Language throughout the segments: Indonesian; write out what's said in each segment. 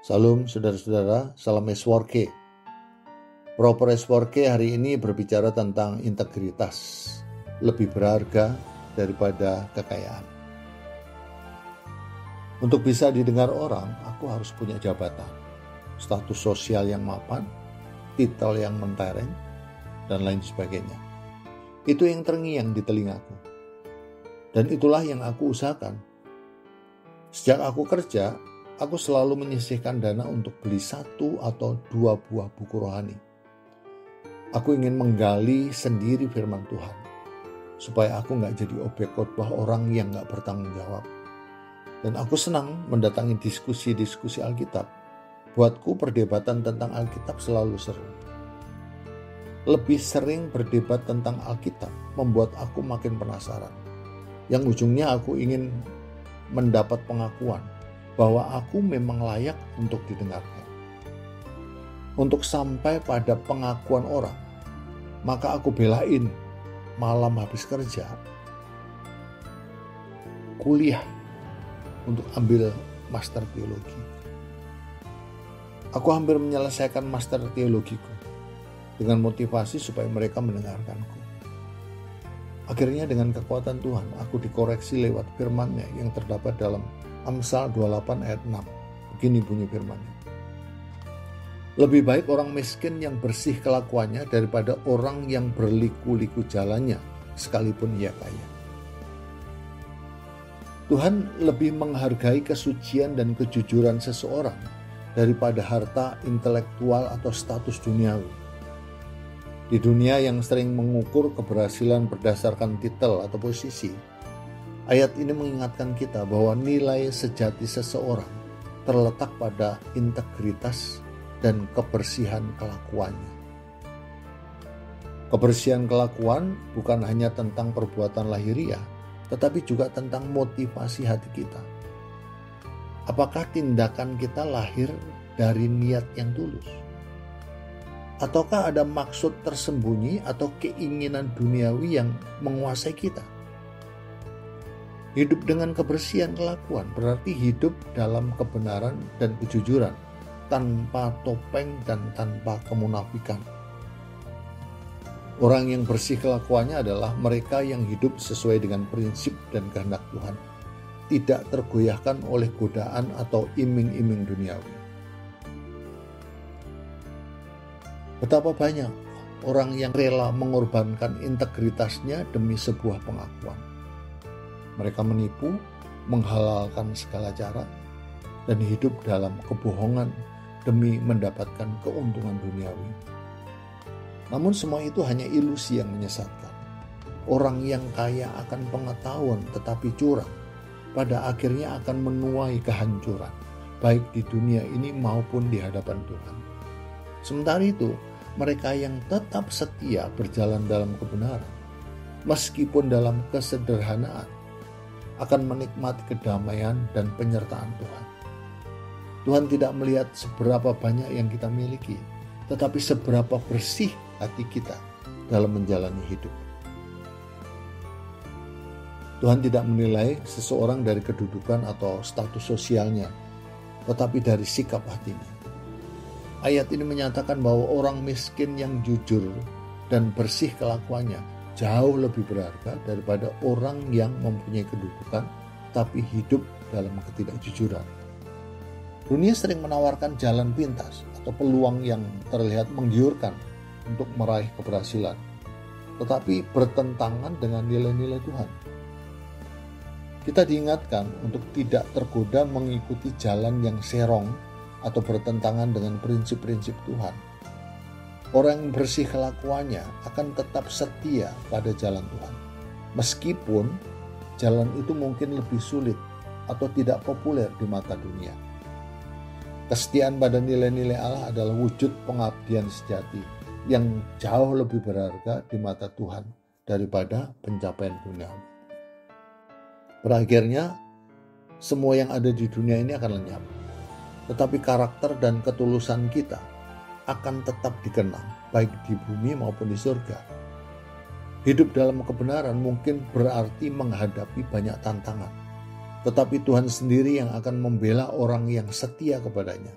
Salam saudara-saudara, salam Esworke. Proper Esworke hari ini berbicara tentang integritas, lebih berharga daripada kekayaan. Untuk bisa didengar orang, aku harus punya jabatan, status sosial yang mapan, titel yang mentereng, dan lain sebagainya. Itu yang terngiang di telingaku. Dan itulah yang aku usahakan. Sejak aku kerja, aku selalu menyisihkan dana untuk beli 1 atau 2 buah buku rohani. Aku ingin menggali sendiri firman Tuhan, supaya aku gak jadi objek khotbah orang yang gak bertanggung jawab. Dan aku senang mendatangi diskusi-diskusi Alkitab. Buatku perdebatan tentang Alkitab selalu seru. Lebih sering berdebat tentang Alkitab membuat aku makin penasaran. Yang ujungnya aku ingin mendapat pengakuan bahwa aku memang layak untuk didengarkan. Untuk sampai pada pengakuan orang, maka aku belain malam habis kerja, kuliah untuk ambil master teologi. Aku hampir menyelesaikan master teologiku dengan motivasi supaya mereka mendengarkanku. Akhirnya dengan kekuatan Tuhan, aku dikoreksi lewat firman-Nya yang terdapat dalam Amsal 28 ayat 6. Begini bunyi firman-Nya. Lebih baik orang miskin yang bersih kelakuannya daripada orang yang berliku-liku jalannya, sekalipun ia kaya. Tuhan lebih menghargai kesucian dan kejujuran seseorang daripada harta intelektual atau status duniawi. Di dunia yang sering mengukur keberhasilan berdasarkan titel atau posisi, ayat ini mengingatkan kita bahwa nilai sejati seseorang terletak pada integritas dan kebersihan kelakuannya. Kebersihan kelakuan bukan hanya tentang perbuatan lahiriah, tetapi juga tentang motivasi hati kita. Apakah tindakan kita lahir dari niat yang tulus? Ataukah ada maksud tersembunyi atau keinginan duniawi yang menguasai kita? Hidup dengan kebersihan kelakuan berarti hidup dalam kebenaran dan kejujuran, tanpa topeng dan tanpa kemunafikan. Orang yang bersih kelakuannya adalah mereka yang hidup sesuai dengan prinsip dan kehendak Tuhan, tidak tergoyahkan oleh godaan atau iming-iming duniawi. Betapa banyak orang yang rela mengorbankan integritasnya demi sebuah pengakuan. Mereka menipu, menghalalkan segala cara, dan hidup dalam kebohongan demi mendapatkan keuntungan duniawi. Namun semua itu hanya ilusi yang menyesatkan. Orang yang kaya akan pengetahuan tetapi curang, pada akhirnya akan menuai kehancuran, baik di dunia ini maupun di hadapan Tuhan. Sementara itu, mereka yang tetap setia berjalan dalam kebenaran, meskipun dalam kesederhanaan, akan menikmati kedamaian dan penyertaan Tuhan. Tuhan tidak melihat seberapa banyak yang kita miliki, tetapi seberapa bersih hati kita dalam menjalani hidup. Tuhan tidak menilai seseorang dari kedudukan atau status sosialnya, tetapi dari sikap hatinya. Ayat ini menyatakan bahwa orang miskin yang jujur dan bersih kelakuannya jauh lebih berharga daripada orang yang mempunyai kedudukan tapi hidup dalam ketidakjujuran. Dunia sering menawarkan jalan pintas atau peluang yang terlihat menggiurkan untuk meraih keberhasilan, tetapi bertentangan dengan nilai-nilai Tuhan. Kita diingatkan untuk tidak tergoda mengikuti jalan yang serong atau bertentangan dengan prinsip-prinsip Tuhan. Orang yang bersih kelakuannya akan tetap setia pada jalan Tuhan, meskipun jalan itu mungkin lebih sulit atau tidak populer di mata dunia. Kesetiaan pada nilai-nilai Allah adalah wujud pengabdian sejati yang jauh lebih berharga di mata Tuhan daripada pencapaian duniawi. Berakhirnya, semua yang ada di dunia ini akan lenyap. Tetapi karakter dan ketulusan kita akan tetap dikenang, baik di bumi maupun di surga. Hidup dalam kebenaran mungkin berarti menghadapi banyak tantangan, tetapi Tuhan sendiri yang akan membela orang yang setia kepadanya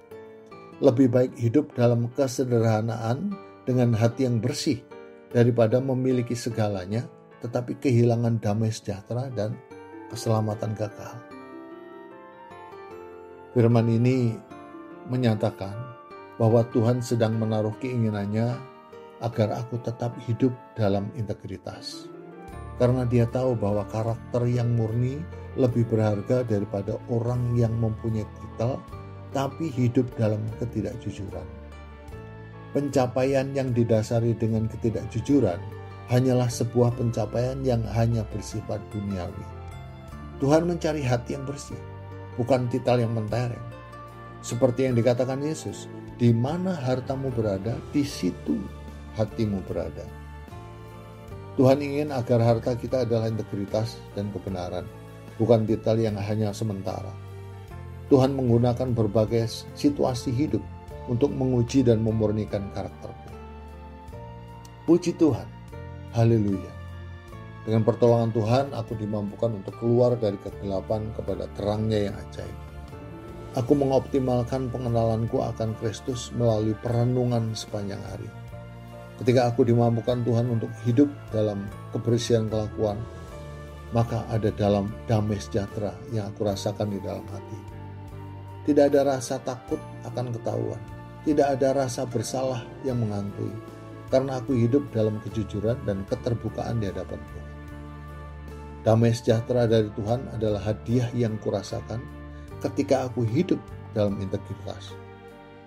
Lebih baik hidup dalam kesederhanaan dengan hati yang bersih daripada memiliki segalanya tetapi kehilangan damai sejahtera dan keselamatan kekal. Firman ini menyatakan bahwa Tuhan sedang menaruh keinginannya agar aku tetap hidup dalam integritas. Karena Dia tahu bahwa karakter yang murni lebih berharga daripada orang yang mempunyai titel tapi hidup dalam ketidakjujuran. Pencapaian yang didasari dengan ketidakjujuran hanyalah sebuah pencapaian yang hanya bersifat duniawi. Tuhan mencari hati yang bersih, bukan titel yang mentereng. Seperti yang dikatakan Yesus, di mana hartamu berada, di situ hatimu berada. Tuhan ingin agar harta kita adalah integritas dan kebenaran, bukan titel yang hanya sementara. Tuhan menggunakan berbagai situasi hidup untuk menguji dan memurnikan karakterku. Puji Tuhan, haleluya. Dengan pertolongan Tuhan, aku dimampukan untuk keluar dari kegelapan kepada terangnya yang ajaib. Aku mengoptimalkan pengenalanku akan Kristus melalui perenungan sepanjang hari. Ketika aku dimampukan Tuhan untuk hidup dalam kebersihan kelakuan, maka ada dalam damai sejahtera yang aku rasakan di dalam hati. Tidak ada rasa takut akan ketahuan. Tidak ada rasa bersalah yang menghantui. Karena aku hidup dalam kejujuran dan keterbukaan di hadapan Tuhan. Damai sejahtera dari Tuhan adalah hadiah yang kurasakan ketika aku hidup dalam integritas.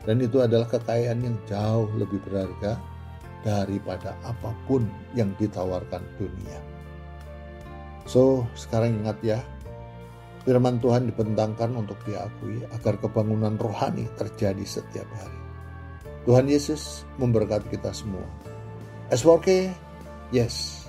Dan itu adalah kekayaan yang jauh lebih berharga daripada apapun yang ditawarkan dunia. So, sekarang ingat ya, firman Tuhan dibentangkan untuk diakui agar kebangunan rohani terjadi setiap hari. Tuhan Yesus memberkati kita semua. SWORK, yes.